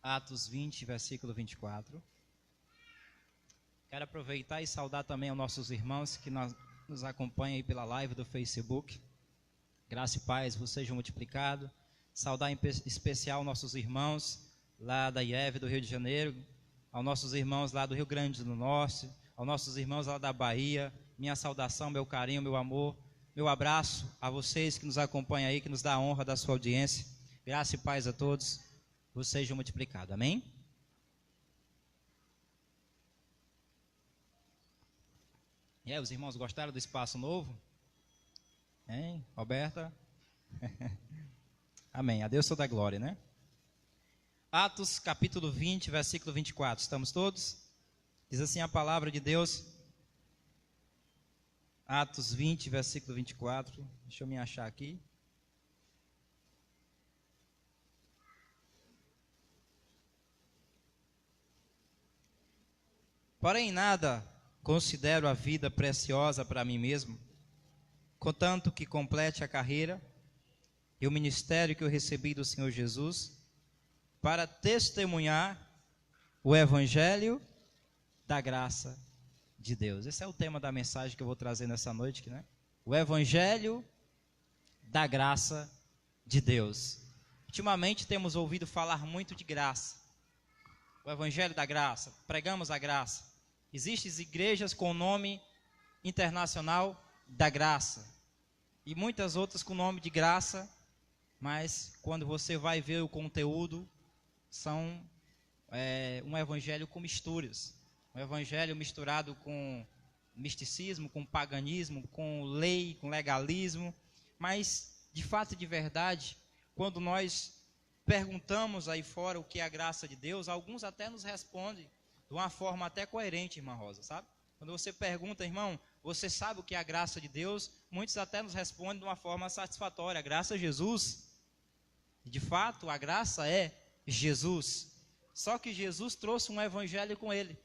Atos 20, versículo 24. Quero aproveitar e saudar também aos nossos irmãos que nos acompanham aí pela live do Facebook. Graça e paz vos sejam multiplicados. Saudar em especial nossos irmãos lá da IEV do Rio de Janeiro, aos nossos irmãos lá do Rio Grande do Norte, aos nossos irmãos lá da Bahia. Minha saudação, meu carinho, meu amor, meu abraço a vocês que nos acompanham aí, que nos dá a honra da sua audiência. Graça e paz a todos, vos sejam multiplicados. Amém? E aí, os irmãos gostaram do espaço novo? Hein, Roberta? Amém. A Deus toda a glória, né? Atos capítulo 20, versículo 24. Estamos todos? Diz assim a palavra de Deus. Atos 20, versículo 24. Deixa eu me achar aqui. Porém, nada considero a vida preciosa para mim mesmo, contanto que complete a carreira e o ministério que eu recebi do Senhor Jesus, para testemunhar o evangelho da graça de Deus. Esse é o tema da mensagem que eu vou trazer nessa noite, né? O evangelho da graça de Deus. Ultimamente temos ouvido falar muito de graça. O evangelho da graça, pregamos a graça. Existem igrejas com o nome internacional da graça e muitas outras com o nome de graça, mas quando você vai ver o conteúdo, são um evangelho com misturas, um evangelho misturado com misticismo, com paganismo, com lei, com legalismo. Mas de fato e de verdade, quando nós perguntamos aí fora o que é a graça de Deus, alguns até nos respondem de uma forma até coerente, irmã Rosa, sabe? Quando você pergunta, irmão, você sabe o que é a graça de Deus? Muitos até nos respondem de uma forma satisfatória, graça a Jesus. E de fato, a graça é Jesus. Só que Jesus trouxe um evangelho com ele.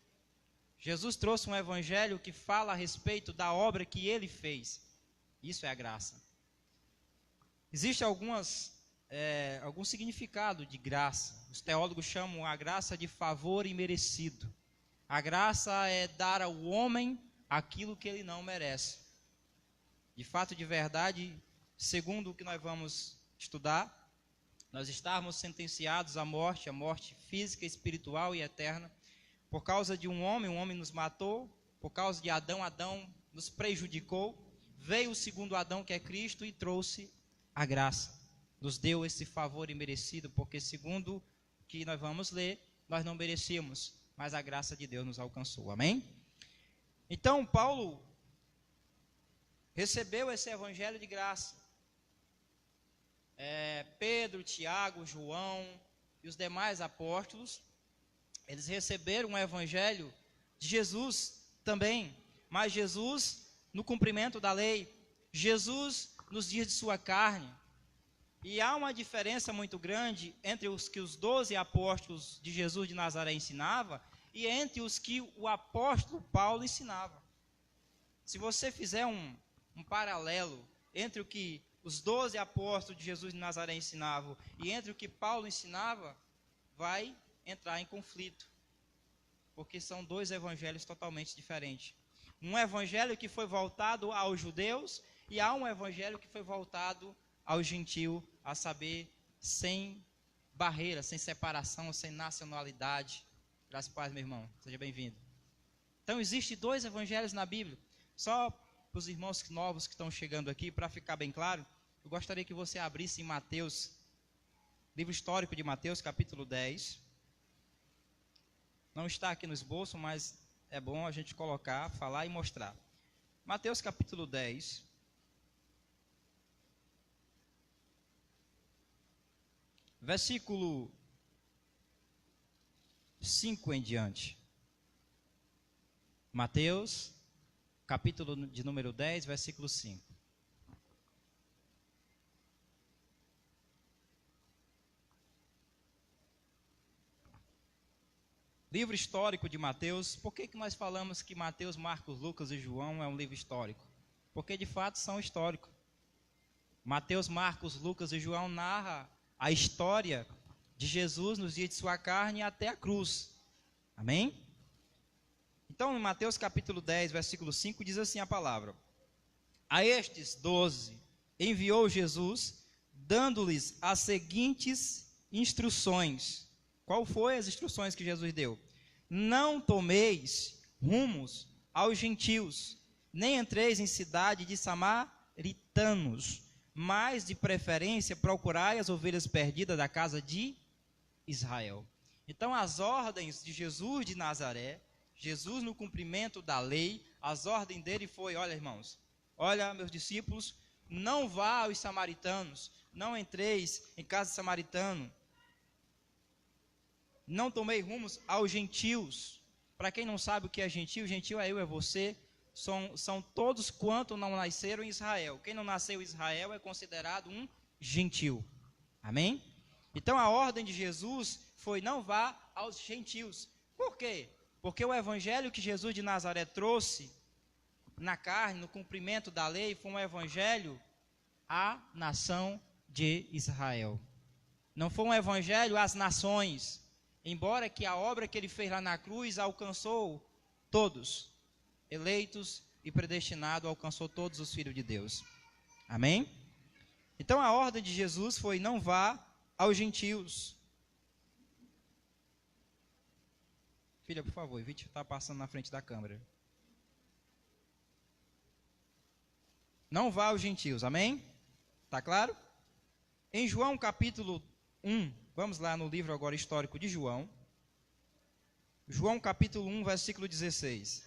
Jesus trouxe um evangelho que fala a respeito da obra que ele fez. Isso é a graça. Existe algum significado de graça. Os teólogos chamam a graça de favor imerecido. A graça é dar ao homem aquilo que ele não merece. De fato, de verdade, segundo o que nós vamos estudar, nós estávamos sentenciados à morte, a morte física, espiritual e eterna, por causa de um homem nos matou, por causa de Adão, Adão nos prejudicou, veio o segundo Adão, que é Cristo, e trouxe a graça. Nos deu esse favor imerecido, porque segundo o que nós vamos ler, nós não merecíamos, mas a graça de Deus nos alcançou, amém? Então, Paulo recebeu esse evangelho de graça. Pedro, Tiago, João e os demais apóstolos, eles receberam um evangelho de Jesus também, mas Jesus no cumprimento da lei, Jesus nos dias de sua carne. E há uma diferença muito grande entre os que os 12 apóstolos de Jesus de Nazaré ensinavam e entre os que o apóstolo Paulo ensinava. Se você fizer um paralelo entre o que os 12 apóstolos de Jesus de Nazaré ensinavam e entre o que Paulo ensinava, vai entrar em conflito, porque são dois evangelhos totalmente diferentes. Um evangelho que foi voltado aos judeus e há um evangelho que foi voltado ao gentio, a saber, sem barreira, sem separação, sem nacionalidade. Graças a Deus, meu irmão, seja bem-vindo. Então, existem dois evangelhos na Bíblia. Só para os irmãos novos que estão chegando aqui, para ficar bem claro, eu gostaria que você abrisse em Mateus, livro histórico de Mateus, capítulo 10. Não está aqui no esboço, mas é bom a gente colocar, falar e mostrar. Mateus, capítulo 10. Versículo 5 em diante. Mateus, capítulo de número 10, versículo 5. Livro histórico de Mateus. Por que nós falamos que Mateus, Marcos, Lucas e João é um livro histórico? Porque de fato são históricos. Mateus, Marcos, Lucas e João narram a história de Jesus nos dias de sua carne até a cruz. Amém? Então, em Mateus capítulo 10, versículo 5, diz assim a palavra: a estes 12 enviou Jesus, dando-lhes as seguintes instruções. Qual foi as instruções que Jesus deu? Não tomeis rumos aos gentios, nem entreis em cidade de samaritanos, mas de preferência procurai as ovelhas perdidas da casa de Israel. Então, as ordens de Jesus de Nazaré, Jesus no cumprimento da lei, as ordens dele foi: olha, irmãos, olha, meus discípulos, não vá aos samaritanos, não entreis em casa de samaritano, não tomei rumos aos gentios. Para quem não sabe o que é gentil, gentil é eu, é você, são todos quanto não nasceram em Israel. Quem não nasceu em Israel é considerado um gentil. Amém? Então a ordem de Jesus foi: não vá aos gentios. Por quê? Porque o evangelho que Jesus de Nazaré trouxe na carne, no cumprimento da lei, foi um evangelho à nação de Israel. Não foi um evangelho às nações, embora que a obra que ele fez lá na cruz alcançou todos, eleitos e predestinados, alcançou todos os filhos de Deus. Amém? Então a ordem de Jesus foi: não vá aos gentios. Filha, por favor, evite estar passando na frente da câmera. Não vá aos gentios, amém? Está claro? Em João capítulo 1, vamos lá no livro agora histórico de João. João capítulo 1, versículo 16.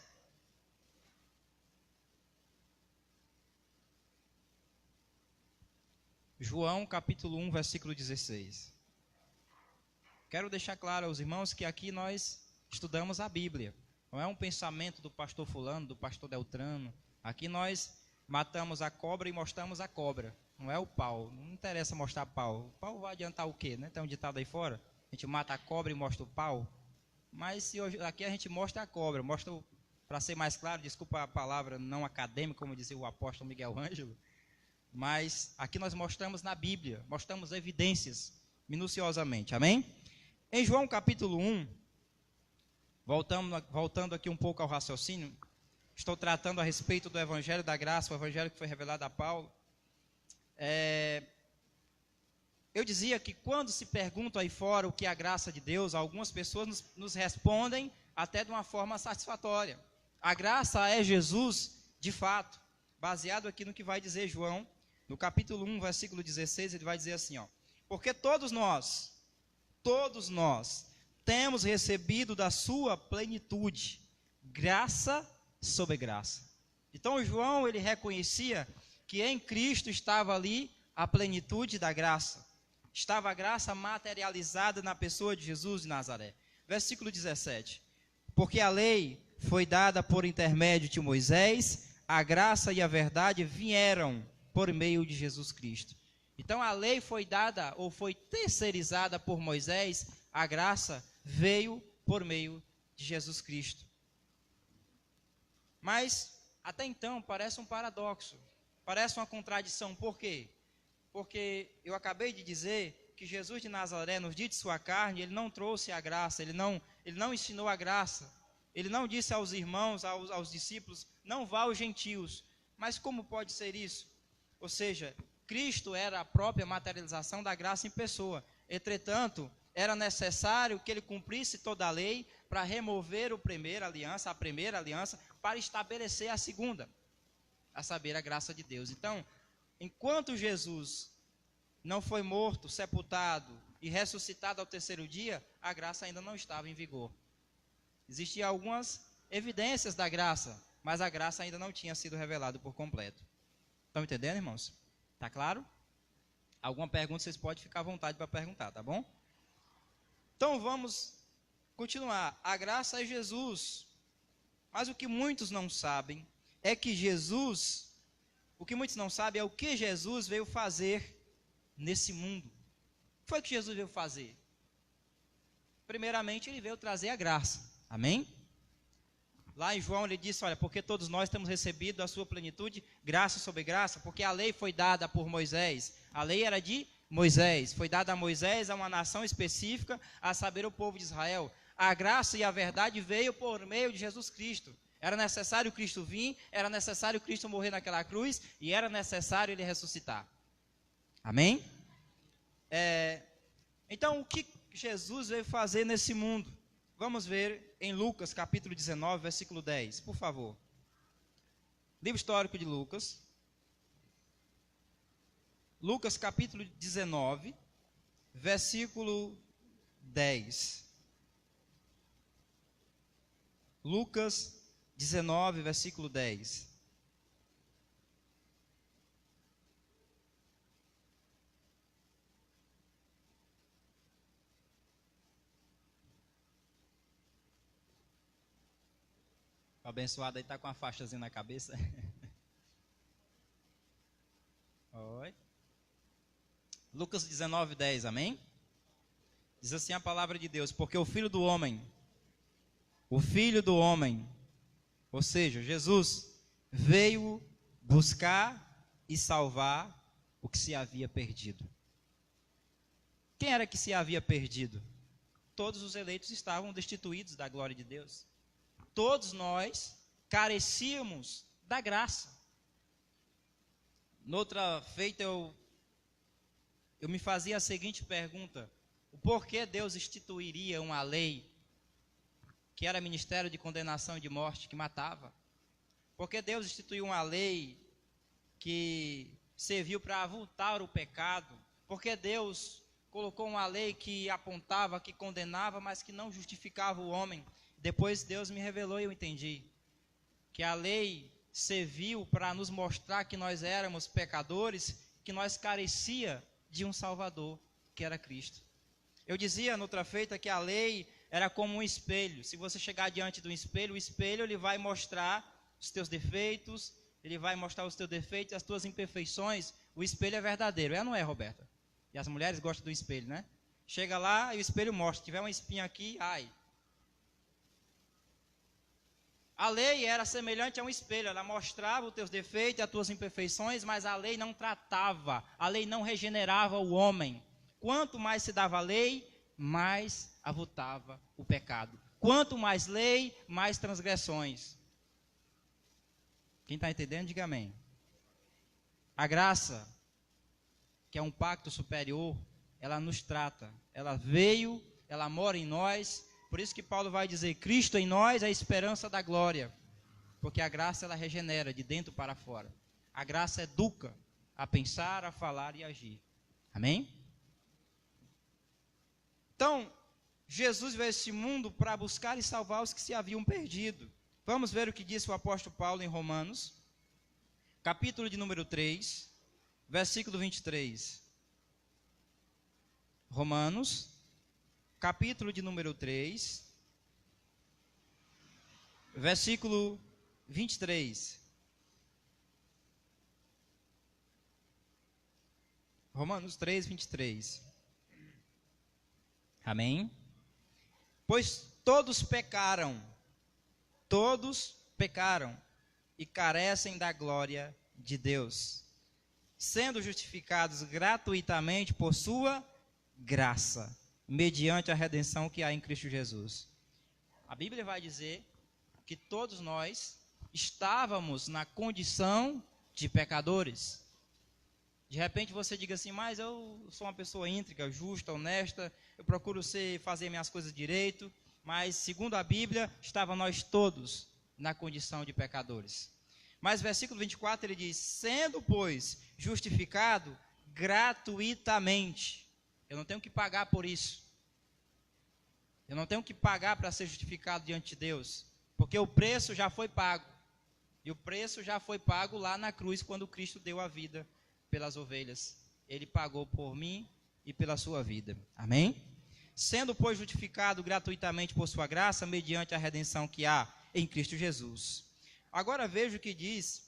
João capítulo 1, versículo 16. Quero deixar claro aos irmãos que aqui nós estudamos a Bíblia. Não é um pensamento do pastor fulano, do pastor Deltrano. Aqui nós matamos a cobra e mostramos a cobra. Não é o pau. Não interessa mostrar pau. O pau vai adiantar o quê, né? Tem um ditado aí fora: a gente mata a cobra e mostra o pau. Mas se hoje, aqui a gente mostra a cobra. Mostra, para ser mais claro, desculpa a palavra não acadêmica, como dizia o apóstolo Miguel Ângelo. Mas aqui nós mostramos na Bíblia, mostramos evidências minuciosamente. Amém? Em João capítulo 1, voltando aqui um pouco ao raciocínio, estou tratando a respeito do Evangelho da Graça, o Evangelho que foi revelado a Paulo. Eu dizia que quando se pergunta aí fora o que é a graça de Deus, algumas pessoas nos respondem até de uma forma satisfatória. A graça é Jesus, de fato, baseado aqui no que vai dizer João, no capítulo 1, versículo 16, ele vai dizer assim, ó: porque todos nós temos recebido da sua plenitude, graça sobre graça. Então João, ele reconhecia que em Cristo estava ali a plenitude da graça. Estava a graça materializada na pessoa de Jesus de Nazaré. Versículo 17. Porque a lei foi dada por intermédio de Moisés, a graça e a verdade vieram por meio de Jesus Cristo. Então a lei foi dada ou foi terceirizada por Moisés, a graça veio por meio de Jesus Cristo. Mas até então parece um paradoxo, parece uma contradição. Por quê? Porque eu acabei de dizer que Jesus de Nazaré, nos dias de sua carne, ele não trouxe a graça, ele não ensinou a graça, ele não disse aos irmãos, aos discípulos: não vá aos gentios. Mas como pode ser isso? Ou seja, Cristo era a própria materialização da graça em pessoa. Entretanto, era necessário que ele cumprisse toda a lei para remover a primeira aliança, para estabelecer a segunda, a saber, a graça de Deus. Então, enquanto Jesus não foi morto, sepultado e ressuscitado ao terceiro dia, a graça ainda não estava em vigor. Existiam algumas evidências da graça, mas a graça ainda não tinha sido revelada por completo. Estão entendendo, irmãos? Tá claro? Alguma pergunta vocês podem ficar à vontade para perguntar, tá bom? Então vamos continuar. A graça é Jesus. Mas o que muitos não sabem é que o que muitos não sabem é o que Jesus veio fazer nesse mundo. O que foi que Jesus veio fazer? Primeiramente, ele veio trazer a graça. Amém? Lá em João ele disse, olha, porque todos nós temos recebido a sua plenitude, graça sobre graça, porque a lei foi dada por Moisés. A lei era de Moisés. Foi dada a Moisés, a uma nação específica, a saber, o povo de Israel. A graça e a verdade veio por meio de Jesus Cristo. Era necessário Cristo vir, era necessário Cristo morrer naquela cruz e era necessário Ele ressuscitar. Amém? Então, o que Jesus veio fazer nesse mundo? Vamos ver em Lucas capítulo 19, versículo 10, por favor. Livro histórico de Lucas. Lucas capítulo 19, versículo 10. Lucas 19, versículo 10. O abençoado aí está com uma faixazinha na cabeça. Oi. Lucas 19, 10, amém? Diz assim a palavra de Deus: porque o Filho do Homem, ou seja, Jesus, veio buscar e salvar o que se havia perdido. Quem era que se havia perdido? Todos os eleitos estavam destituídos da glória de Deus. Todos nós carecíamos da graça. Noutra feita eu me fazia a seguinte pergunta: o porquê Deus instituiria uma lei que era ministério de condenação e de morte, que matava? Porque Deus instituiu uma lei que serviu para avultar o pecado? Porque Deus colocou uma lei que apontava, que condenava, mas que não justificava o homem? Depois Deus me revelou e eu entendi que a lei serviu para nos mostrar que nós éramos pecadores, que nós carecia de um Salvador, que era Cristo. Eu dizia noutra feita que a lei era como um espelho. Se você chegar diante do espelho, o espelho ele vai mostrar os teus defeitos, ele vai mostrar os teus defeitos, as tuas imperfeições. O espelho é verdadeiro, não é, Roberta? E as mulheres gostam do espelho, né? Chega lá e o espelho mostra, se tiver uma espinha aqui, ai. A lei era semelhante a um espelho, ela mostrava os teus defeitos e as tuas imperfeições, mas a lei não tratava, a lei não regenerava o homem. Quanto mais se dava a lei, mais avultava o pecado. Quanto mais lei, mais transgressões. Quem está entendendo, diga amém. A graça, que é um pacto superior, ela nos trata, ela veio, ela mora em nós. Por isso que Paulo vai dizer: Cristo em nós é a esperança da glória. Porque a graça ela regenera de dentro para fora. A graça educa a pensar, a falar e a agir. Amém? Então, Jesus veio a esse mundo para buscar e salvar os que se haviam perdido. Vamos ver o que disse o apóstolo Paulo em Romanos, capítulo de número 3, versículo 23. Romanos, capítulo de número 3, versículo 23. Romanos 3, 23. Amém? Pois todos pecaram e carecem da glória de Deus, sendo justificados gratuitamente por sua graça, mediante a redenção que há em Cristo Jesus. A Bíblia vai dizer que todos nós estávamos na condição de pecadores. De repente você diga assim: mas eu sou uma pessoa íntegra, justa, honesta, eu procuro fazer minhas coisas direito. Mas segundo a Bíblia, estávamos nós todos na condição de pecadores. Mas versículo 24 ele diz: sendo pois justificado gratuitamente. Eu não tenho que pagar por isso. Eu não tenho que pagar para ser justificado diante de Deus, porque o preço já foi pago. E o preço já foi pago lá na cruz, quando Cristo deu a vida pelas ovelhas. Ele pagou por mim e pela sua vida. Amém? Sendo, pois, justificado gratuitamente por sua graça, mediante a redenção que há em Cristo Jesus. Agora veja o que diz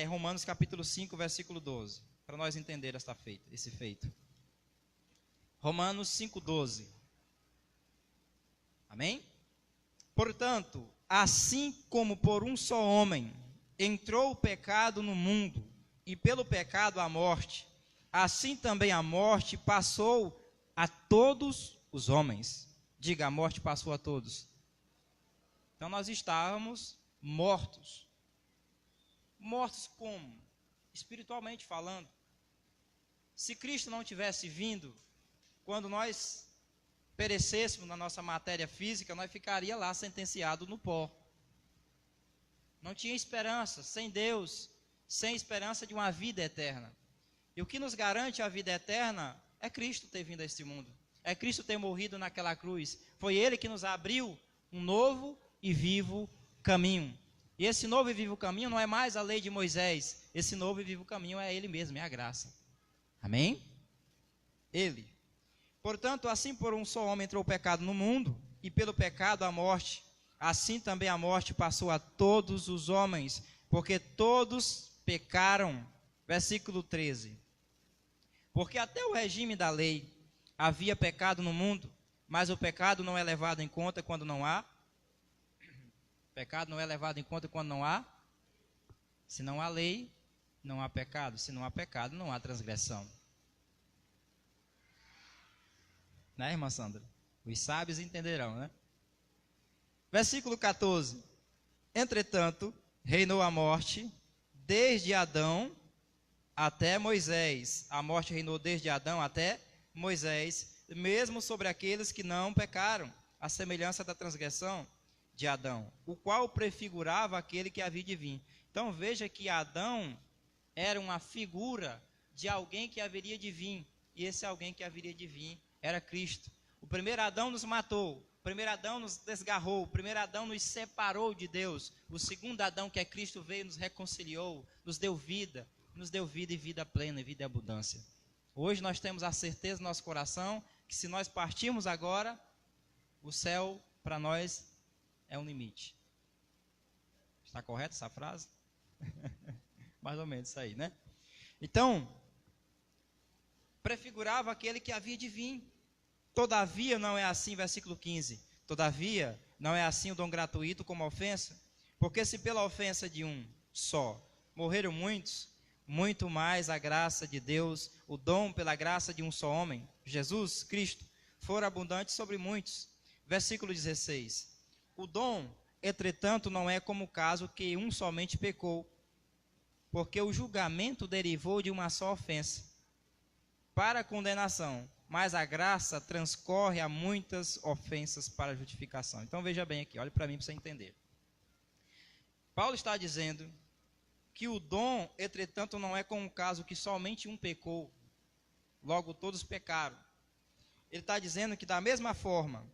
Romanos capítulo 5, versículo 12, para nós entender esse feito. Romanos 5, 12. Amém? Portanto, assim como por um só homem entrou o pecado no mundo, e pelo pecado a morte, assim também a morte passou a todos os homens. Diga, a morte passou a todos. Então nós estávamos mortos. Mortos como? Espiritualmente falando. Se Cristo não tivesse vindo, quando nós perecêssemos na nossa matéria física, nós ficaríamos lá sentenciados no pó. Não tinha esperança, sem Deus, sem esperança de uma vida eterna. E o que nos garante a vida eterna é Cristo ter vindo a este mundo. É Cristo ter morrido naquela cruz. Foi Ele que nos abriu um novo e vivo caminho. E esse novo e vivo caminho não é mais a lei de Moisés. Esse novo e vivo caminho é Ele mesmo, é a graça. Amém? Ele. Portanto, assim por um só homem entrou o pecado no mundo, e pelo pecado a morte, assim também a morte passou a todos os homens, porque todos pecaram. Versículo 13. Porque até o regime da lei havia pecado no mundo, mas o pecado não é levado em conta quando não há. Pecado não é levado em conta quando não há. Se não há lei, não há pecado. Se não há pecado, não há transgressão. Né, irmã Sandra? Os sábios entenderão, né? Versículo 14. Entretanto, reinou a morte desde Adão até Moisés. A morte reinou desde Adão até Moisés, mesmo sobre aqueles que não pecaram, a semelhança da transgressão de Adão, o qual prefigurava aquele que havia de vir. Então veja que Adão era uma figura de alguém que haveria de vir, e esse alguém que haveria de vir era Cristo. O primeiro Adão nos matou, o primeiro Adão nos desgarrou, o primeiro Adão nos separou de Deus. O segundo Adão, que é Cristo, veio e nos reconciliou, nos deu vida e vida plena, e vida e abundância. Hoje nós temos a certeza no nosso coração que se nós partirmos agora, o céu para nós é um limite. Está correta essa frase? Mais ou menos isso aí, né? Então, prefigurava aquele que havia de vir. Todavia não é assim, versículo 15. Todavia não é assim o dom gratuito como a ofensa, porque se pela ofensa de um só morreram muitos, muito mais a graça de Deus, o dom pela graça de um só homem, Jesus Cristo, for abundante sobre muitos. Versículo 16. O dom, entretanto, não é como o caso que um somente pecou, porque o julgamento derivou de uma só ofensa, para a condenação, mas a graça transcorre a muitas ofensas para a justificação. Então veja bem aqui, olhe para mim para você entender. Paulo está dizendo que o dom, entretanto, não é como o caso que somente um pecou, logo todos pecaram. Ele está dizendo que da mesma forma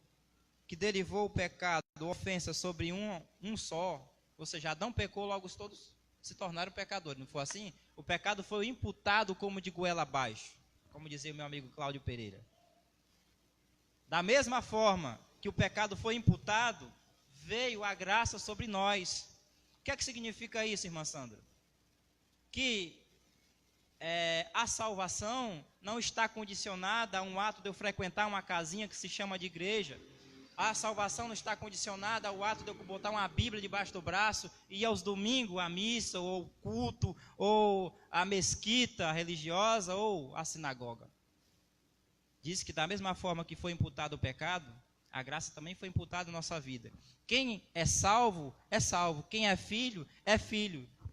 que derivou o pecado, a ofensa sobre um só, ou seja, Adão pecou, logo todos se tornaram pecadores, não foi assim? O pecado foi imputado como de goela abaixo, como dizia o meu amigo Cláudio Pereira. Da mesma forma que o pecado foi imputado, veio a graça sobre nós. O que é que significa isso, irmã Sandra? Que a salvação não está condicionada a um ato de eu frequentar uma casinha que se chama de igreja. A salvação não está condicionada ao ato de eu botar uma Bíblia debaixo do braço e ir aos domingos à missa, ou culto, ou à mesquita religiosa, ou à sinagoga. Diz que da mesma forma que foi imputado o pecado, a graça também foi imputada na nossa vida. Quem é salvo, é salvo. Quem é filho,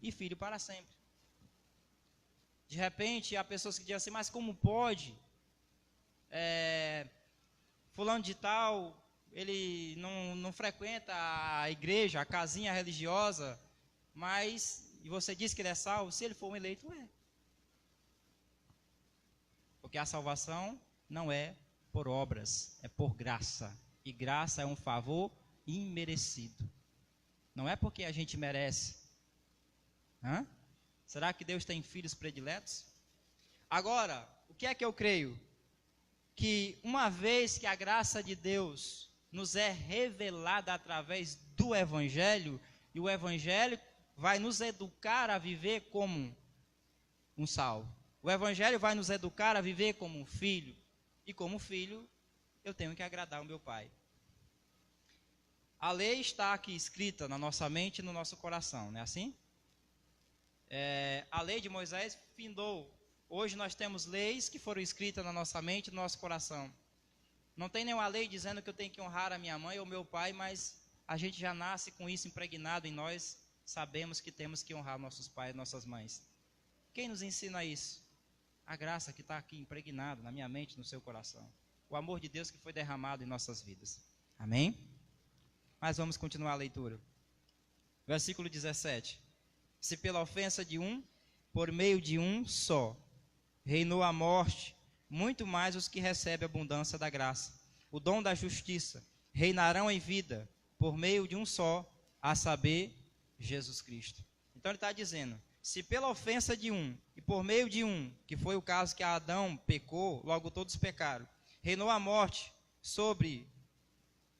e filho para sempre. De repente, há pessoas que dizem assim, mas como pode? Fulano de tal, ele não frequenta a igreja, a casinha religiosa, e você diz que ele é salvo? Se ele for um eleito, é. Porque a salvação não é por obras, é por graça. E graça é um favor imerecido. Não é porque a gente merece. Será que Deus tem filhos prediletos? Agora, o que é que eu creio? Que uma vez que a graça de Deus nos é revelada através do Evangelho, e o Evangelho vai nos educar a viver como um salvo. O Evangelho vai nos educar a viver como um filho. E como filho, eu tenho que agradar o meu Pai. A lei está aqui escrita na nossa mente e no nosso coração, não é assim? A lei de Moisés findou, Hoje nós temos leis que foram escritas na nossa mente, no nosso coração. Não tem nenhuma lei dizendo que eu tenho que honrar a minha mãe ou meu pai, mas a gente já nasce com isso impregnado em nós. Sabemos que temos que honrar nossos pais, nossas mães. Quem nos ensina isso? A graça que está aqui impregnada na minha mente, no seu coração. O amor de Deus que foi derramado em nossas vidas. Amém? Mas vamos continuar a leitura. Versículo 17. Se pela ofensa de um, por meio de um só, reinou a morte, muito mais os que recebem a abundância da graça. O dom da justiça reinarão em vida, por meio de um só, a saber, Jesus Cristo. Então ele está dizendo, se pela ofensa de um, e por meio de um, que foi o caso que Adão pecou, logo todos pecaram, reinou a morte sobre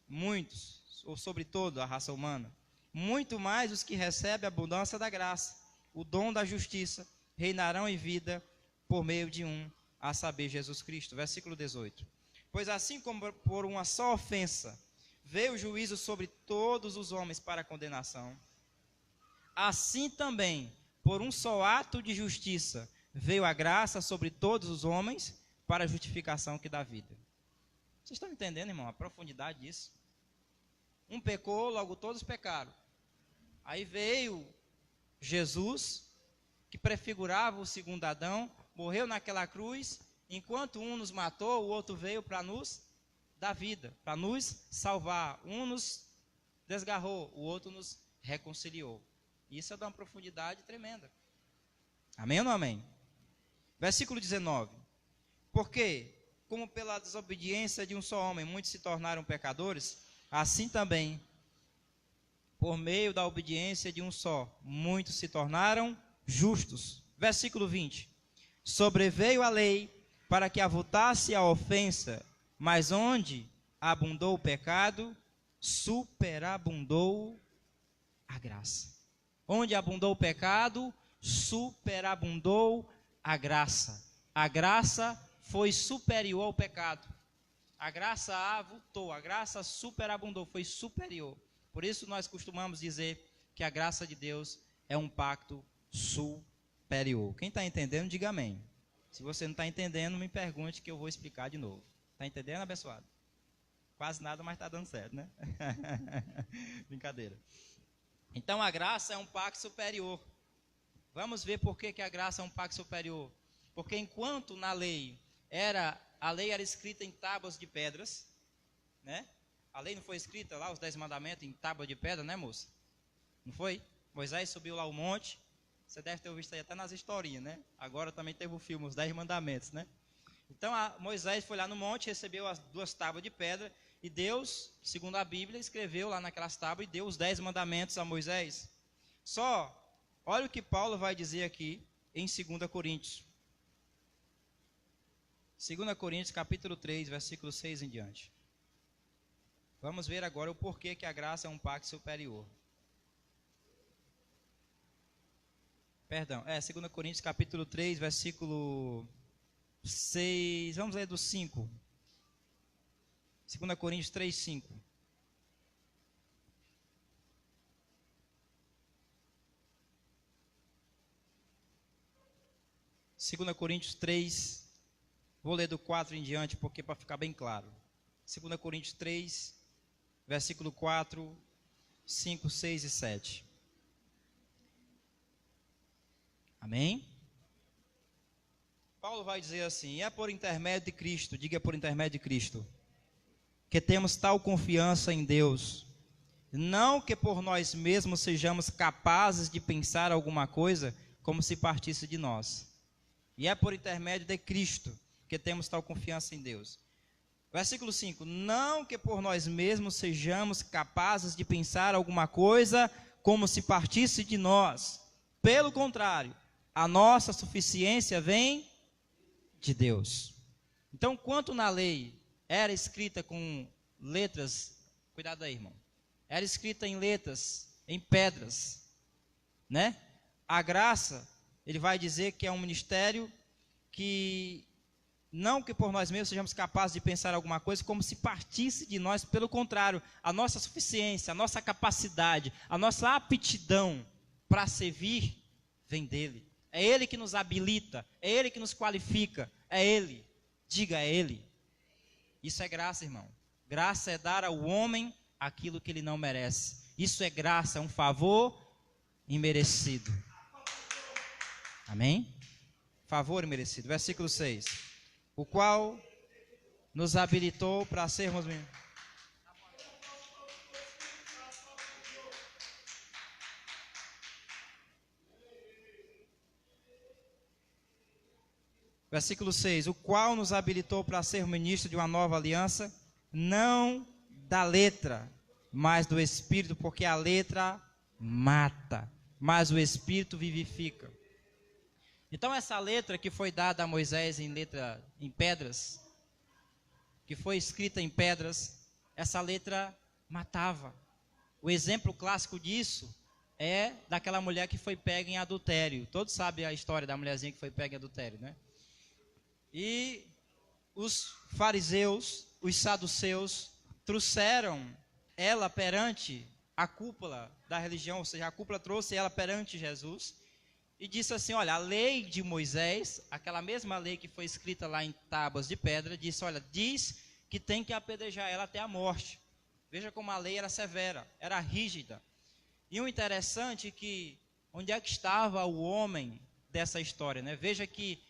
muitos, ou sobre toda a raça humana, muito mais os que recebem a abundância da graça, o dom da justiça, reinarão em vida por meio de um, a saber, Jesus Cristo. Versículo 18. Pois assim como por uma só ofensa veio o juízo sobre todos os homens para a condenação, assim também, por um só ato de justiça, veio a graça sobre todos os homens para a justificação que dá vida. Vocês estão entendendo, irmão, a profundidade disso? Um pecou, logo todos pecaram. Aí veio Jesus, que prefigurava o segundo Adão, morreu naquela cruz, enquanto um nos matou, o outro veio para nos dar vida, para nos salvar. Um nos desgarrou, o outro nos reconciliou. Isso é de uma profundidade tremenda. Amém ou não amém? Versículo 19. Porque, como pela desobediência de um só homem muitos se tornaram pecadores, assim também, por meio da obediência de um só, muitos se tornaram justos. Versículo 20. Sobreveio a lei para que avultasse a ofensa, mas onde abundou o pecado, superabundou a graça. Onde abundou o pecado, superabundou a graça. A graça foi superior ao pecado. A graça avultou, a graça superabundou, foi superior. Por isso nós costumamos dizer que a graça de Deus é um pacto superior. Quem está entendendo, diga amém. Se você não está entendendo, me pergunte que eu vou explicar de novo. Está entendendo, abençoado? Quase nada, mas está dando certo, né? Brincadeira. Então a graça é um pacto superior. Vamos ver por que a graça é um pacto superior. Porque enquanto na lei a lei era escrita em tábuas de pedras, né? A lei não foi escrita lá, os 10 mandamentos, em tábua de pedra, né, moça? Não foi? Moisés subiu lá o monte. Você deve ter visto aí até nas historinhas, né? Agora também teve o filme, os 10 mandamentos, né? Então Moisés foi lá no monte, recebeu as 2 tábuas de pedra. E Deus, segundo a Bíblia, escreveu lá naquelas tábuas e deu os 10 mandamentos a Moisés. Só, olha o que Paulo vai dizer aqui em 2 Coríntios. 2 Coríntios, capítulo 3, versículo 6 em diante. Vamos ver agora o porquê que a graça é um pacto superior. Perdão, 2 Coríntios, capítulo 3, versículo 6, vamos ler do 5. 2 Coríntios 3, 5. Segunda Coríntios 3, vou ler do 4 em diante, porque para ficar bem claro. 2 Coríntios 3, versículo 4, 5, 6 e 7. Amém? Paulo vai dizer assim, é por intermédio de Cristo, diga por intermédio de Cristo, que temos tal confiança em Deus, não que por nós mesmos sejamos capazes de pensar alguma coisa como se partisse de nós. E é por intermédio de Cristo que temos tal confiança em Deus. Versículo 5, não que por nós mesmos sejamos capazes de pensar alguma coisa como se partisse de nós. Pelo contrário, a nossa suficiência vem de Deus. Então, quanto na lei era escrita com letras, cuidado aí, irmão, era escrita em letras, em pedras, né? A graça, ele vai dizer que é um ministério que, não que por nós mesmos sejamos capazes de pensar alguma coisa como se partisse de nós, pelo contrário, a nossa suficiência, a nossa capacidade, a nossa aptidão para servir, vem dele. É Ele que nos habilita, é Ele que nos qualifica, é Ele. Diga, é Ele. Isso é graça, irmão. Graça é dar ao homem aquilo que ele não merece. Isso é graça, é um favor imerecido. Amém? Favor imerecido. Versículo 6. O qual nos habilitou para sermos... Versículo 6. O qual nos habilitou para ser ministro de uma nova aliança, não da letra, mas do Espírito, porque a letra mata, mas o Espírito vivifica. Então essa letra que foi dada a Moisés em pedras, que foi escrita em pedras, essa letra matava. O exemplo clássico disso é daquela mulher que foi pega em adultério. Todos sabem a história da mulherzinha que foi pega em adultério, né? E os fariseus, os saduceus, trouxeram ela perante a cúpula da religião, ou seja, a cúpula trouxe ela perante Jesus e disse assim, olha, a lei de Moisés, aquela mesma lei que foi escrita lá em tábuas de pedra, disse, olha, diz que tem que apedrejar ela até a morte. Veja como a lei era severa, era rígida. E o interessante é que, onde é que estava o homem dessa história, né? Veja que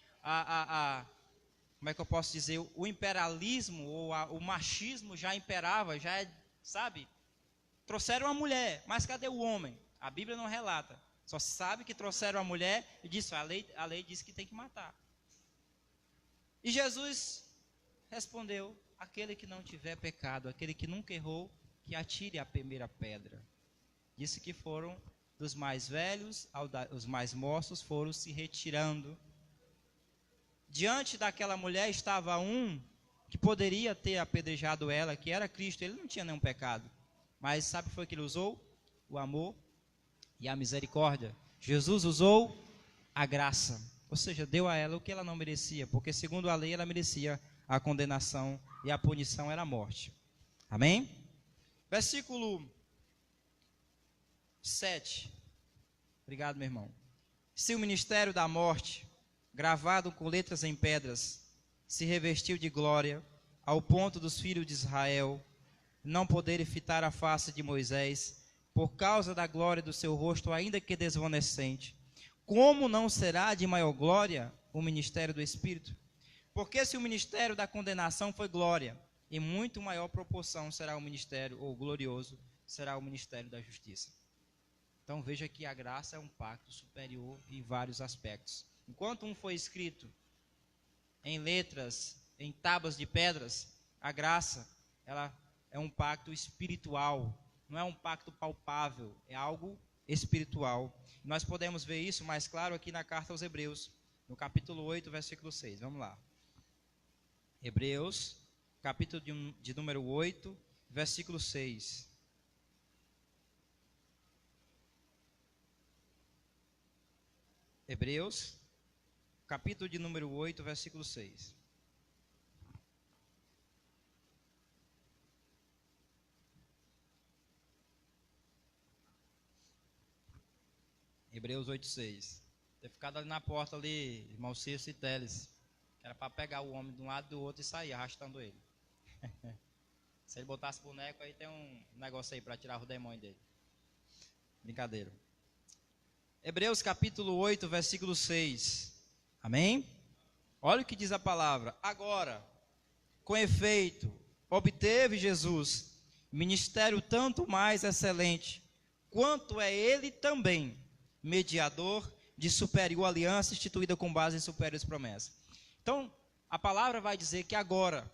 como é que eu posso dizer, o imperialismo ou o machismo já imperava, sabe? Trouxeram uma mulher, mas cadê o homem? A Bíblia não relata. Só sabe que trouxeram a mulher e disse, a lei diz que tem que matar. E Jesus respondeu, aquele que não tiver pecado, aquele que nunca errou, que atire a primeira pedra. Disse que foram dos mais velhos, os mais moços foram se retirando. Diante daquela mulher estava um que poderia ter apedrejado ela, que era Cristo, ele não tinha nenhum pecado. Mas sabe o que foi que ele usou? O amor e a misericórdia. Jesus usou a graça, ou seja, deu a ela o que ela não merecia, porque segundo a lei ela merecia a condenação e a punição era a morte. Amém? Versículo 7. Obrigado, meu irmão. Se o ministério da morte, gravado com letras em pedras, se revestiu de glória, ao ponto dos filhos de Israel não poderem fitar a face de Moisés, por causa da glória do seu rosto, ainda que desvanecente, como não será de maior glória o ministério do Espírito? Porque se o ministério da condenação foi glória, em muito maior proporção será o ministério, ou glorioso, será o ministério da justiça. Então veja que a graça é um pacto superior em vários aspectos. Enquanto um foi escrito em letras, em tábuas de pedras, a graça, ela é um pacto espiritual, não é um pacto palpável, é algo espiritual. Nós podemos ver isso mais claro aqui na carta aos Hebreus, no capítulo 8, versículo 6. Vamos lá. Hebreus, capítulo de número 8, versículo 6. Hebreus, capítulo de número 8, versículo 6. Hebreus 8, 6. Ter ficado ali na porta ali, irmão Cício e Teles. Era para pegar o homem de um lado e do outro e sair arrastando ele. Se ele botasse boneco, aí tem um negócio aí para tirar o demônio dele. Brincadeira. Hebreus capítulo 8, versículo 6. Amém? Olha o que diz a palavra. Agora, com efeito, obteve Jesus ministério tanto mais excelente, quanto é ele também mediador de superior aliança instituída com base em superiores promessas. Então, a palavra vai dizer que agora,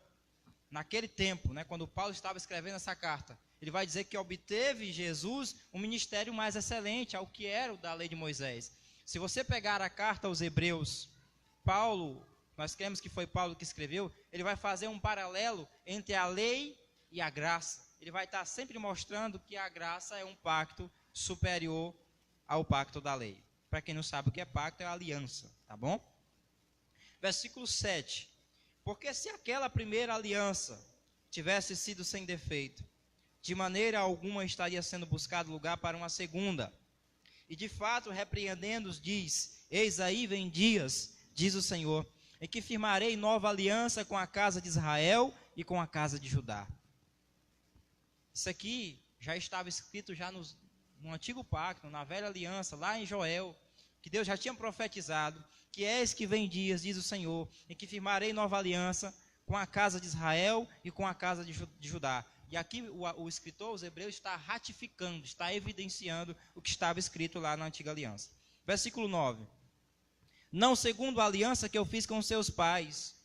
naquele tempo, né, quando Paulo estava escrevendo essa carta, ele vai dizer que obteve Jesus um ministério mais excelente ao que era o da lei de Moisés. Se você pegar a carta aos Hebreus, Paulo, nós cremos que foi Paulo que escreveu, ele vai fazer um paralelo entre a lei e a graça. Ele vai estar sempre mostrando que a graça é um pacto superior ao pacto da lei. Para quem não sabe o que é pacto, é a aliança, tá bom? Versículo 7. Porque se aquela primeira aliança tivesse sido sem defeito, de maneira alguma estaria sendo buscado lugar para uma segunda. E de fato, repreendendo-os, diz: eis aí vem dias, diz o Senhor, em que firmarei nova aliança com a casa de Israel e com a casa de Judá. Isso aqui já estava escrito já no antigo pacto, na velha aliança, lá em Joel, que Deus já tinha profetizado, que eis que vem dias, diz o Senhor, em que firmarei nova aliança com a casa de Israel e com a casa de Judá. E aqui o escritor, os hebreus, está ratificando, está evidenciando o que estava escrito lá na antiga aliança. Versículo 9. Não segundo a aliança que eu fiz com seus pais,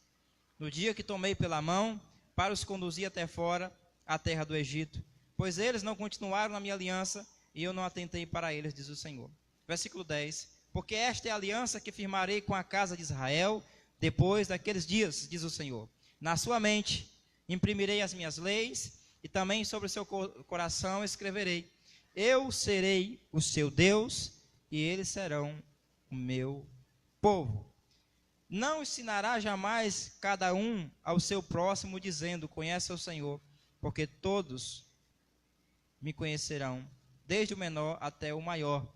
no dia que tomei pela mão, para os conduzir até fora, a terra do Egito. Pois eles não continuaram na minha aliança, e eu não atentei para eles, diz o Senhor. Versículo 10. Porque esta é a aliança que firmarei com a casa de Israel, depois daqueles dias, diz o Senhor. Na sua mente imprimirei as minhas leis, e também sobre o seu coração escreverei. Eu serei o seu Deus, e eles serão o meu povo. Não ensinará jamais cada um ao seu próximo, dizendo: conhece o Senhor, porque todos me conhecerão, desde o menor até o maior.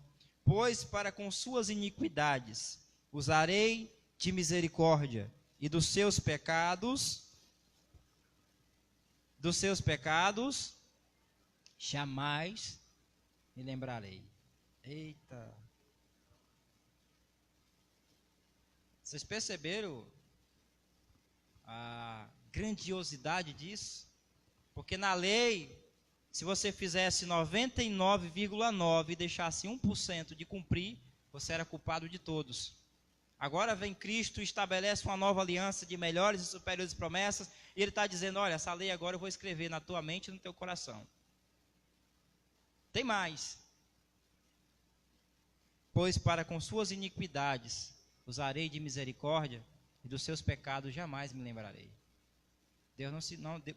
Pois para com suas iniquidades usarei de misericórdia, e dos seus pecados jamais me lembrarei. Eita! Vocês perceberam a grandiosidade disso? Porque na lei, se você fizesse 99,9% e deixasse 1% de cumprir, você era culpado de todos. Agora vem Cristo e estabelece uma nova aliança de melhores e superiores promessas, e Ele está dizendo: olha, essa lei agora eu vou escrever na tua mente e no teu coração. Tem mais. Pois para com suas iniquidades usarei de misericórdia, e dos seus pecados jamais me lembrarei.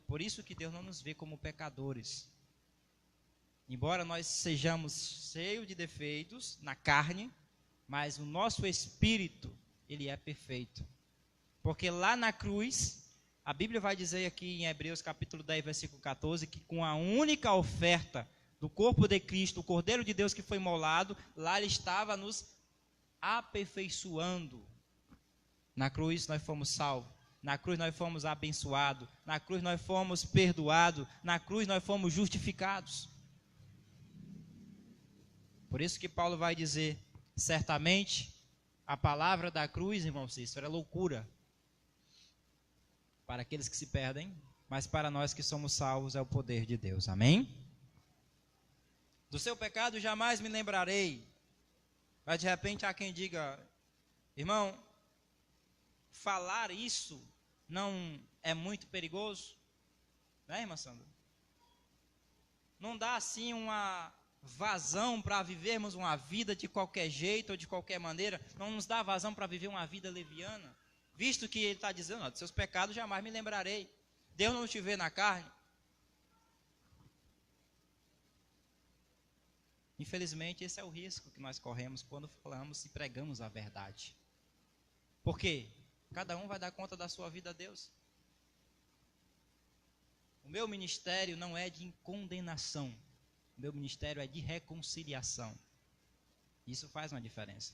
Por isso que Deus não nos vê como pecadores. Embora nós sejamos cheios de defeitos na carne, mas o nosso espírito, ele é perfeito. Porque lá na cruz, a Bíblia vai dizer aqui em Hebreus capítulo 10, versículo 14, que com a única oferta do corpo de Cristo, o Cordeiro de Deus que foi imolado, lá Ele estava nos aperfeiçoando. Na cruz nós fomos salvos, na cruz nós fomos abençoados, na cruz nós fomos perdoados, na cruz nós fomos justificados. Por isso que Paulo vai dizer: certamente a palavra da cruz, irmãos, isso era loucura para aqueles que se perdem, mas para nós que somos salvos é o poder de Deus. Amém? Do seu pecado jamais me lembrarei. Mas de repente há quem diga: irmão, falar isso não é muito perigoso? Né, irmã Sandra? Não dá assim uma vazão para vivermos uma vida de qualquer jeito ou de qualquer maneira? Não nos dá vazão para viver uma vida leviana? Visto que ele está dizendo: ó, de seus pecados jamais me lembrarei. Deus não te vê na carne. Infelizmente, esse é o risco que nós corremos quando falamos e pregamos a verdade. Por quê? Cada um vai dar conta da sua vida a Deus. O meu ministério não é de condenação. O meu ministério é de reconciliação. Isso faz uma diferença.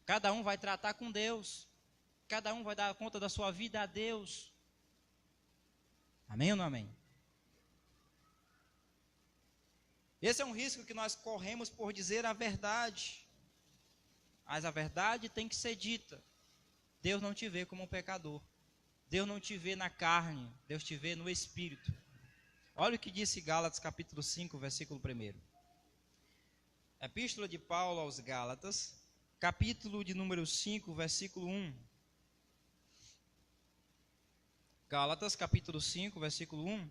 Cada um vai tratar com Deus. Cada um vai dar conta da sua vida a Deus. Amém ou não amém? Esse é um risco que nós corremos por dizer a verdade. Mas a verdade tem que ser dita. Deus não te vê como um pecador. Deus não te vê na carne. Deus te vê no Espírito. Olha o que disse Gálatas capítulo 5, versículo 1. Epístola de Paulo aos Gálatas, capítulo de número 5, versículo 1. Gálatas capítulo 5, versículo 1.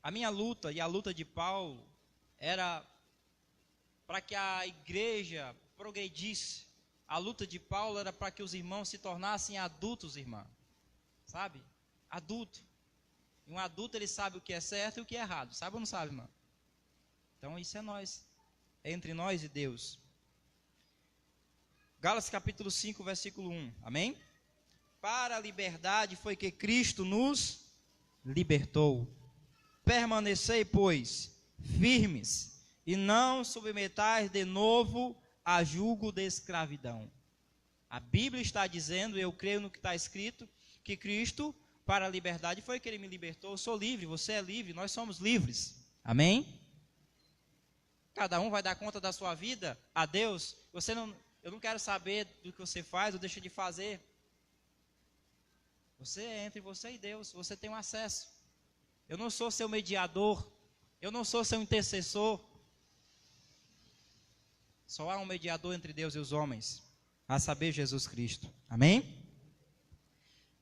A minha luta e a luta de Paulo era para que a igreja progredisse. A luta de Paulo era para que os irmãos se tornassem adultos, irmã. Sabe? Adulto. E um adulto, ele sabe o que é certo e o que é errado. Sabe ou não sabe, irmã? Então isso é nós. É entre nós e Deus. Gálatas capítulo 5, versículo 1. Amém? Para a liberdade foi que Cristo nos libertou. Permanecei, pois, firmes, e não submetais de novo a jugo de escravidão. A Bíblia está dizendo, eu creio no que está escrito, que Cristo, para a liberdade, foi que Ele me libertou. Eu sou livre, você é livre, nós somos livres. Amém? Cada um vai dar conta da sua vida a Deus. Eu não quero saber do que você faz ou deixa de fazer. Você é entre você e Deus, você tem um acesso. Eu não sou seu mediador, eu não sou seu intercessor. Só há um mediador entre Deus e os homens, a saber, Jesus Cristo. Amém?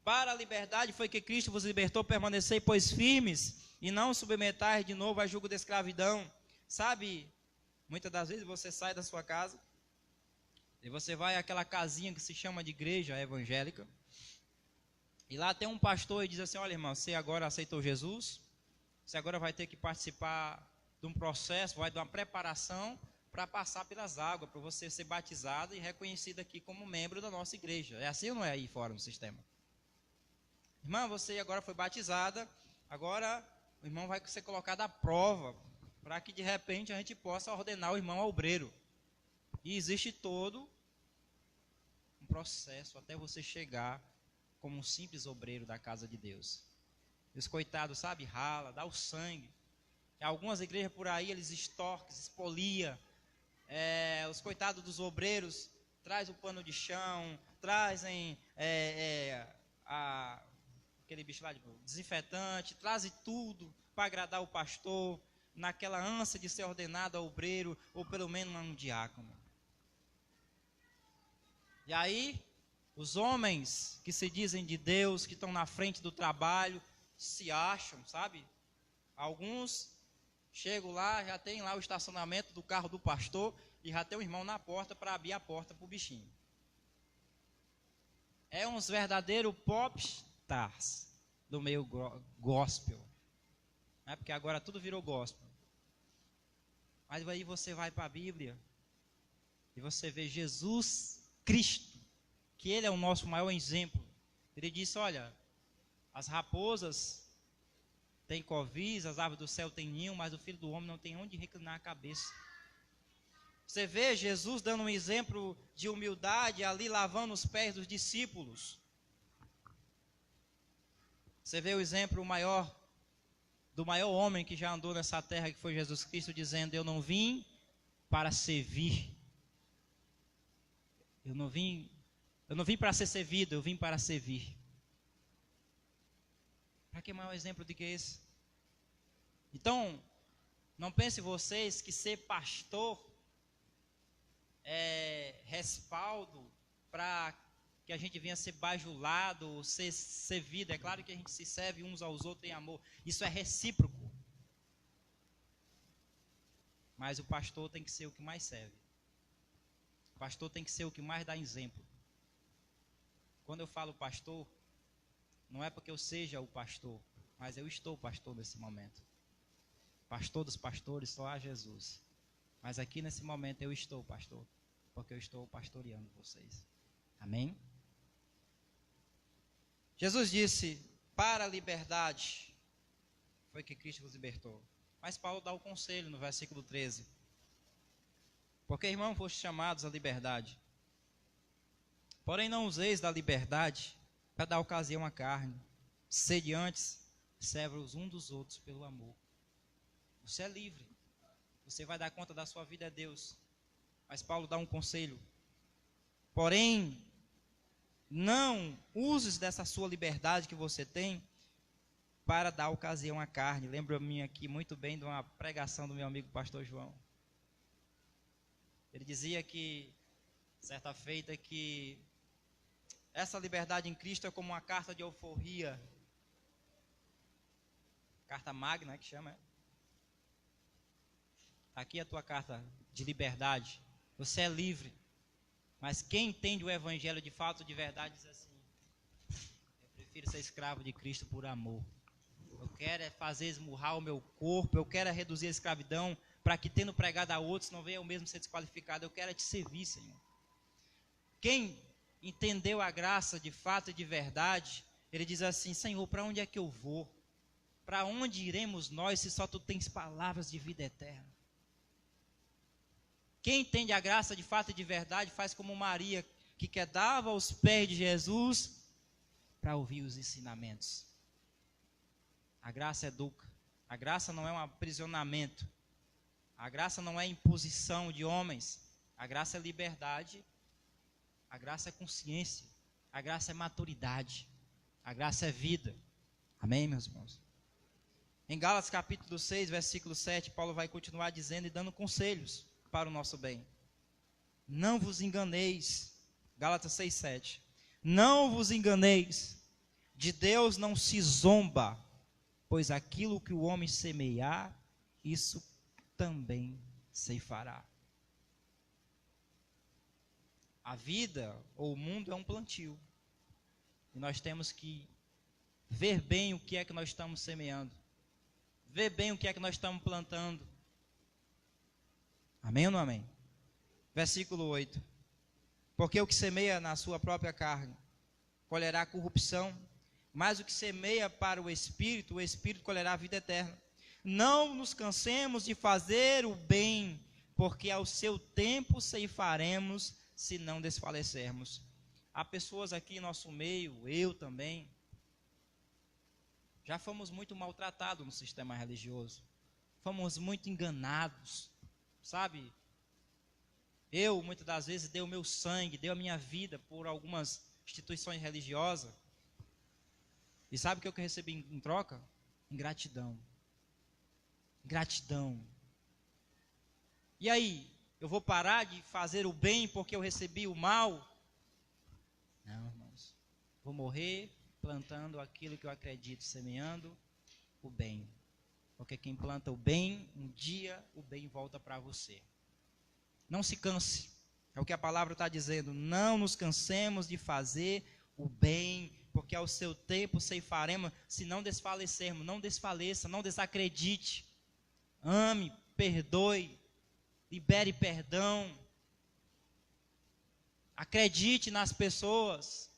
Para a liberdade foi que Cristo vos libertou, permanecei, pois, firmes, e não submetais de novo a jugo de escravidão. Sabe, muitas das vezes você sai da sua casa, e você vai àquela casinha que se chama de igreja evangélica, e lá tem um pastor e diz assim, olha irmão, você agora aceitou Jesus, você agora vai ter que participar de um processo, vai de uma preparação, para passar pelas águas, para você ser batizado e reconhecido aqui como membro da nossa igreja. É assim ou não é aí fora no sistema? Irmã, você agora foi batizada, agora o irmão vai ser colocado à prova, para que de repente a gente possa ordenar o irmão ao obreiro. E existe todo um processo até você chegar como um simples obreiro da casa de Deus. E os coitados, sabe, rala, dá o sangue. Em algumas igrejas por aí eles extorquem, expoliam. Os coitados dos obreiros traz o pano de chão, trazem aquele bicho lá de desinfetante, trazem tudo para agradar o pastor, naquela ânsia de ser ordenado a obreiro, ou pelo menos a um diácono. E aí, os homens que se dizem de Deus, que estão na frente do trabalho, se acham, sabe? Alguns chegam lá, já tem lá o estacionamento do carro do pastor e já tem um irmão na porta para abrir a porta para o bichinho. É uns verdadeiros popstars do meio gospel. Não é porque agora tudo virou gospel. Mas aí você vai para a Bíblia e você vê Jesus Cristo, que Ele é o nosso maior exemplo. Ele disse, olha, as raposas tem covis, as aves do céu têm ninho, mas o Filho do Homem não tem onde reclinar a cabeça. Você vê Jesus dando um exemplo de humildade ali, lavando os pés dos discípulos. Você vê o exemplo maior, do maior homem que já andou nessa terra, que foi Jesus Cristo, dizendo, eu não vim para servir. Eu não vim para ser servido, eu vim para servir. Para que maior exemplo do que esse? Então, não pense vocês que ser pastor é respaldo para que a gente venha ser bajulado, ser servido. É claro que a gente se serve uns aos outros em amor. Isso é recíproco. Mas o pastor tem que ser o que mais serve. O pastor tem que ser o que mais dá exemplo. Quando eu falo pastor, não é porque eu seja o pastor, mas eu estou pastor nesse momento. Pastor dos pastores, só há Jesus. Mas aqui nesse momento eu estou pastor, porque eu estou pastoreando vocês. Amém? Jesus disse, para a liberdade foi que Cristo vos libertou. Mas Paulo dá o conselho no versículo 13. Porque, irmão, fostes chamados à liberdade. Porém não useis da liberdade para dar ocasião à carne. Sede antes servos uns dos outros pelo amor. Você é livre. Você vai dar conta da sua vida a Deus. Mas Paulo dá um conselho. Porém, não uses dessa sua liberdade que você tem para dar ocasião à carne. Lembro-me aqui muito bem de uma pregação do meu amigo pastor João. Ele dizia que, certa feita, que essa liberdade em Cristo é como uma carta de alforria. Carta magna, que chama, Aqui é a tua carta de liberdade. Você é livre. Mas quem entende o evangelho de fato, de verdade, diz assim, eu prefiro ser escravo de Cristo por amor. Eu quero é fazer esmurrar o meu corpo, eu quero é reduzir a escravidão, para que tendo pregado a outros, não venha eu mesmo ser desqualificado. Eu quero é te servir, Senhor. Quem entendeu a graça de fato e de verdade, ele diz assim, Senhor, para onde é que eu vou? Para onde iremos nós, se só tu tens palavras de vida eterna? Quem entende a graça de fato e de verdade faz como Maria, que quedava aos pés de Jesus para ouvir os ensinamentos. A graça educa. A graça não é um aprisionamento. A graça não é imposição de homens. A graça é liberdade. A graça é consciência. A graça é maturidade. A graça é vida. Amém, meus irmãos? Em Gálatas capítulo 6, versículo 7, Paulo vai continuar dizendo e dando conselhos para o nosso bem. Não vos enganeis. Gálatas 6, 7. Não vos enganeis. De Deus não se zomba, pois aquilo que o homem semear, isso também ceifará. A vida ou o mundo é um plantio. E nós temos que ver bem o que é que nós estamos semeando. Ver bem o que é que nós estamos plantando. Amém ou não amém? Versículo 8. Porque o que semeia na sua própria carne, colherá corrupção. Mas o que semeia para o Espírito colherá a vida eterna. Não nos cansemos de fazer o bem, porque ao seu tempo ceifaremos, se não desfalecermos. Há pessoas aqui em nosso meio, eu também, já fomos muito maltratados no sistema religioso. Fomos muito enganados, sabe? Eu, muitas das vezes, dei o meu sangue, dei a minha vida por algumas instituições religiosas. E sabe o que eu recebi em troca? Ingratidão. Gratidão. E aí, eu vou parar de fazer o bem porque eu recebi o mal? Não, irmãos. Vou morrer plantando aquilo que eu acredito, semeando o bem. Porque quem planta o bem, um dia o bem volta para você. Não se canse. É o que a palavra está dizendo. Não nos cansemos de fazer o bem, porque ao seu tempo ceifaremos, se não desfalecermos. Não desfaleça, não desacredite. Ame, perdoe, libere perdão. Acredite nas pessoas.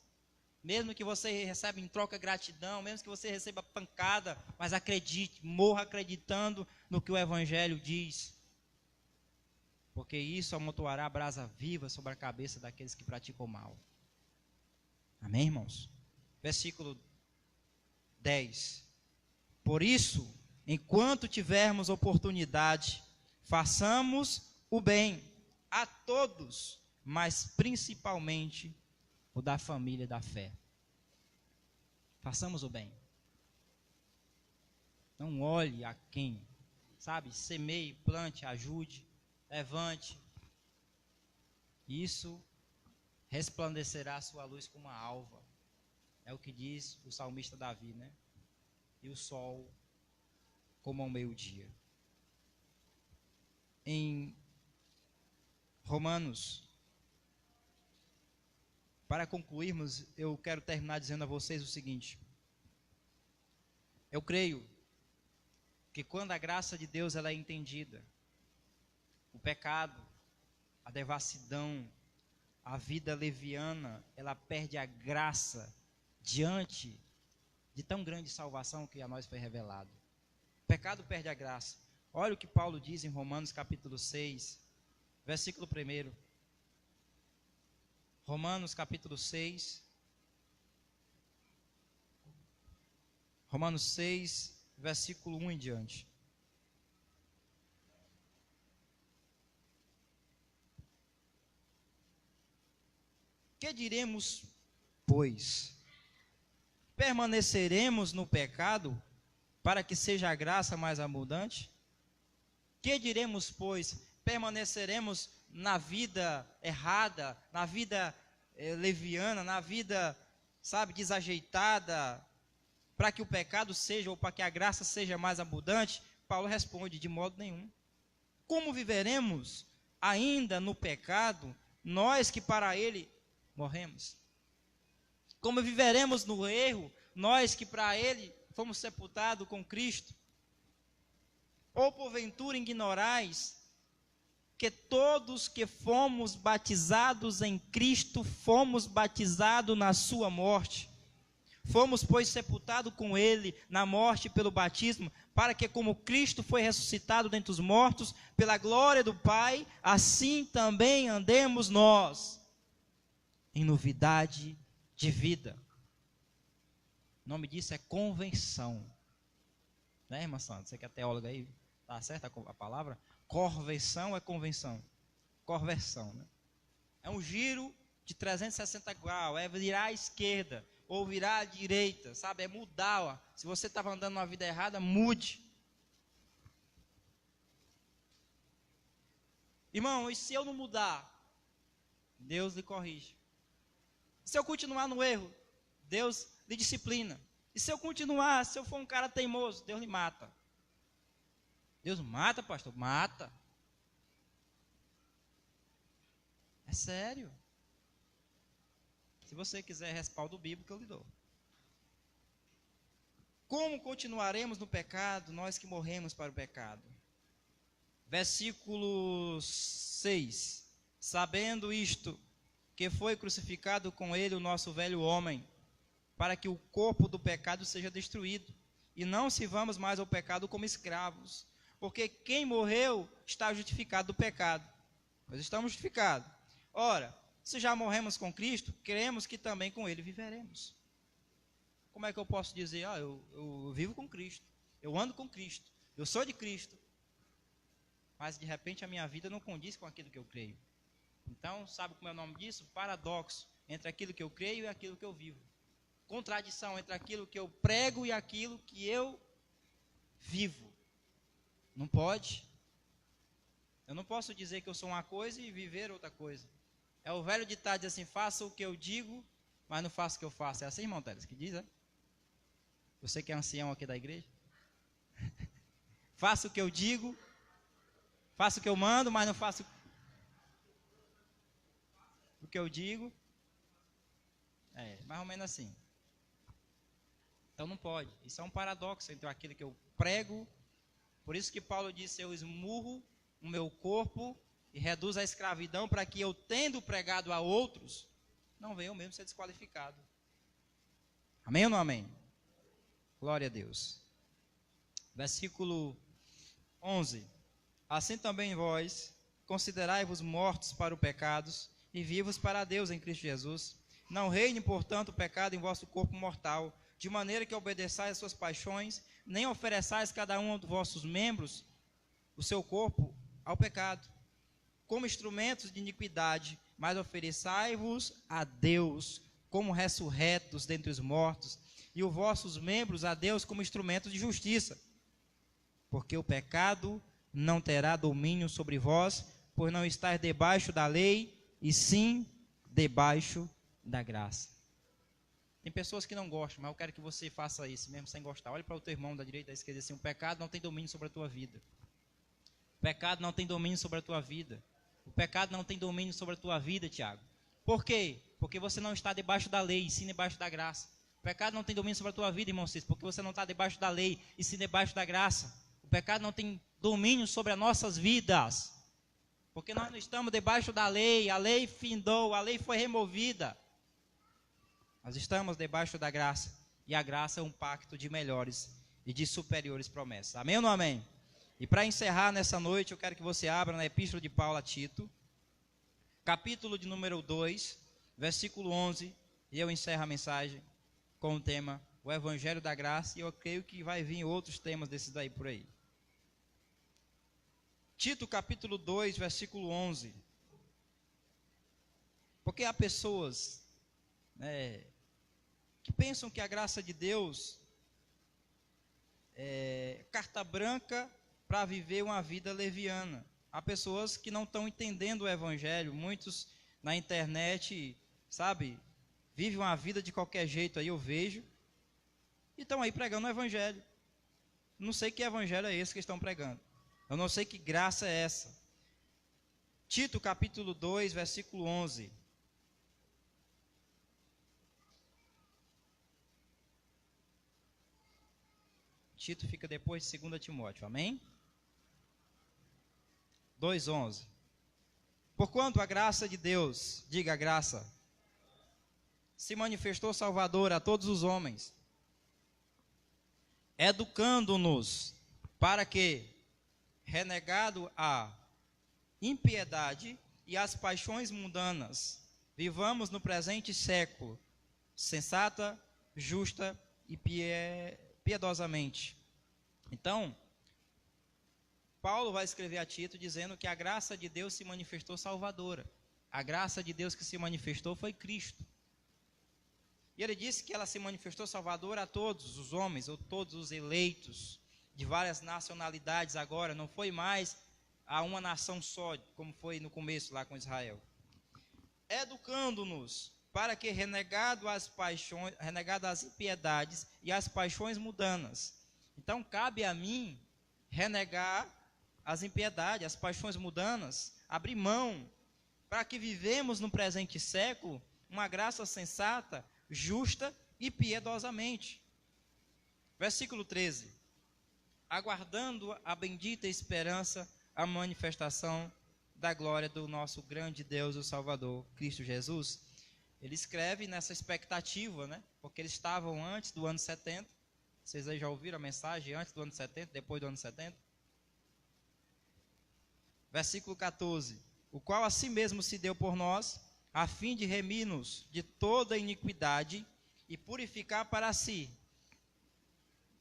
Mesmo que você receba em troca gratidão, mesmo que você receba pancada, mas acredite, morra acreditando no que o Evangelho diz. Porque isso amontoará brasa viva sobre a cabeça daqueles que praticam o mal. Amém, irmãos? Versículo 10. Por isso, enquanto tivermos oportunidade, façamos o bem a todos, mas principalmente o da família da fé. Façamos o bem. Não olhe a quem, sabe? Semeie, plante, ajude, levante. Isso resplandecerá a sua luz como a alva. É o que diz o salmista Davi, né? E o sol como ao meio-dia. Em Romanos, para concluirmos, eu quero terminar dizendo a vocês o seguinte. Eu creio que quando a graça de Deus ela é entendida, o pecado, a devassidão, a vida leviana, ela perde a graça diante de tão grande salvação que a nós foi revelado. O pecado perde a graça. Olha o que Paulo diz em Romanos capítulo 6, versículo 1. Romanos capítulo 6. Romanos 6, versículo 1 em diante. Que diremos, pois? Permaneceremos no pecado para que seja a graça mais abundante? Que diremos, pois? Permaneceremos na vida errada, na vida leviana, na vida, sabe, desajeitada, para que o pecado seja, ou para que a graça seja mais abundante? Paulo responde, de modo nenhum. Como viveremos ainda no pecado, nós que para ele morremos? Como viveremos no erro, nós que para ele fomos sepultados com Cristo? Ou porventura ignorais que todos que fomos batizados em Cristo, fomos batizados na sua morte? Fomos, pois, sepultados com ele na morte pelo batismo, para que, como Cristo foi ressuscitado dentre os mortos, pela glória do Pai, assim também andemos nós, em novidade de vida. O nome disso é convenção. Né, irmã Sandra? Você que é teóloga aí, tá certa a palavra? Convenção é convenção. Conversão, né? É um giro de 360 graus, é virar à esquerda, ou virar à direita, sabe? É mudar, ó. Se você estava andando numa vida errada, mude. Irmão, e se eu não mudar? Deus lhe corrige. Se eu continuar no erro, Deus lhe disciplina. E se eu continuar, se eu for um cara teimoso, Deus lhe mata. Deus mata, pastor? Mata. É sério. Se você quiser respaldo bíblico, eu lhe dou. Como continuaremos no pecado, nós que morremos para o pecado? Versículo 6. Sabendo isto, que foi crucificado com ele o nosso velho homem, para que o corpo do pecado seja destruído, e não sirvamos mais ao pecado como escravos, porque quem morreu está justificado do pecado. Nós estamos justificados. Ora, se já morremos com Cristo, cremos que também com ele viveremos. Como é que eu posso dizer, eu vivo com Cristo, eu ando com Cristo, eu sou de Cristo, mas de repente a minha vida não condiz com aquilo que eu creio? Então, sabe como é o nome disso? Paradoxo entre aquilo que eu creio e aquilo que eu vivo. Contradição entre aquilo que eu prego e aquilo que eu vivo. Não pode. Eu não posso dizer que eu sou uma coisa e viver outra coisa. É o velho ditado diz assim: faça o que eu digo, mas não faça o que eu faço. É assim, irmão Teles, que diz, é? Você que é ancião aqui da igreja. Faça o que eu digo, faça o que eu mando, mas não faço o que eu digo. É, mais ou menos assim. Então não pode. Isso é um paradoxo entre aquilo que eu prego. Por isso que Paulo disse: eu esmurro o meu corpo e reduzo a escravidão, para que eu, tendo pregado a outros, não venha eu mesmo ser desqualificado. Amém ou não amém? Glória a Deus. Versículo 11. Assim também vós, considerai-vos mortos para os pecados e vivos para Deus em Cristo Jesus. Não reine, portanto, o pecado em vosso corpo mortal, de maneira que obedeçais às suas paixões, nem ofereçais cada um dos vossos membros, o seu corpo, ao pecado, como instrumentos de iniquidade, mas ofereçai-vos a Deus como ressurretos dentre os mortos, e os vossos membros a Deus como instrumentos de justiça. Porque o pecado não terá domínio sobre vós, por não estar debaixo da lei, e sim debaixo da graça. Tem pessoas que não gostam, mas eu quero que você faça isso mesmo sem gostar. Olhe para o teu irmão da direita e da esquerda assim: o pecado não tem domínio sobre a tua vida. O pecado não tem domínio sobre a tua vida. O pecado não tem domínio sobre a tua vida, Tiago. Por quê? Porque você não está debaixo da lei, e sim debaixo da graça. O pecado não tem domínio sobre a tua vida, irmão Cícero, porque você não está debaixo da lei, e sim debaixo da graça. O pecado não tem domínio sobre as nossas vidas, porque nós não estamos debaixo da lei. A lei findou, a lei foi removida. Nós estamos debaixo da graça, e a graça é um pacto de melhores e de superiores promessas. Amém ou não amém? E para encerrar nessa noite, eu quero que você abra na Epístola de Paulo a Tito, capítulo de número 2, versículo 11, e eu encerro a mensagem com o tema o Evangelho da Graça, e eu creio que vai vir outros temas desses daí por aí. Tito capítulo 2, versículo 11. Porque há pessoas, que pensam que a graça de Deus é carta branca para viver uma vida leviana. Há pessoas que não estão entendendo o Evangelho. Muitos na internet, sabe, vivem uma vida de qualquer jeito aí, eu vejo, e estão aí pregando o Evangelho. Não sei que Evangelho é esse que estão pregando. Eu não sei que graça é essa. Tito capítulo 2, versículo 11. Tito fica depois de 2 Timóteo, amém? 2:11. Porquanto a graça de Deus, diga a graça, se manifestou Salvador a todos os homens, educando-nos para que, renegado a impiedade e as paixões mundanas, vivamos no presente século, sensata, justa e piedosamente. Então, Paulo vai escrever a Tito dizendo que a graça de Deus se manifestou salvadora. A graça de Deus que se manifestou foi Cristo. E ele disse que ela se manifestou salvadora a todos os homens, ou todos os eleitos, de várias nacionalidades agora, não foi mais a uma nação só, como foi no começo lá com Israel. Educando-nos para que, renegado as impiedades e as paixões mundanas. Então, cabe a mim renegar as impiedades, as paixões mundanas, abrir mão, para que vivemos no presente século uma graça sensata, justa e piedosamente. Versículo 13. Aguardando a bendita esperança, a manifestação da glória do nosso grande Deus, o Salvador, Cristo Jesus. Ele escreve nessa expectativa, né? Porque eles estavam antes do ano 70. Vocês aí já ouviram a mensagem antes do ano 70, depois do ano 70? Versículo 14. O qual a si mesmo se deu por nós, a fim de remir-nos de toda iniquidade e purificar para si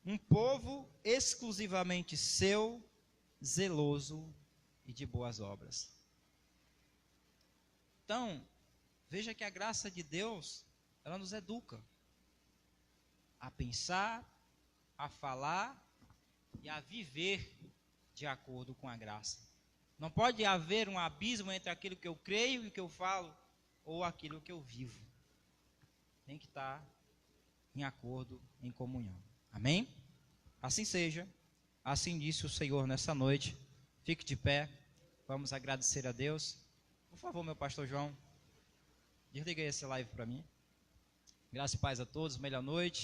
um povo exclusivamente seu, zeloso e de boas obras. Então, veja que a graça de Deus, ela nos educa a pensar, a falar e a viver de acordo com a graça. Não pode haver um abismo entre aquilo que eu creio e que eu falo, ou aquilo que eu vivo. Tem que estar em acordo, em comunhão. Amém? Assim seja. Assim disse o Senhor nessa noite. Fique de pé. Vamos agradecer a Deus. Por favor, meu pastor João, desliga esse live para mim. Graça e paz a todos. Melhor noite.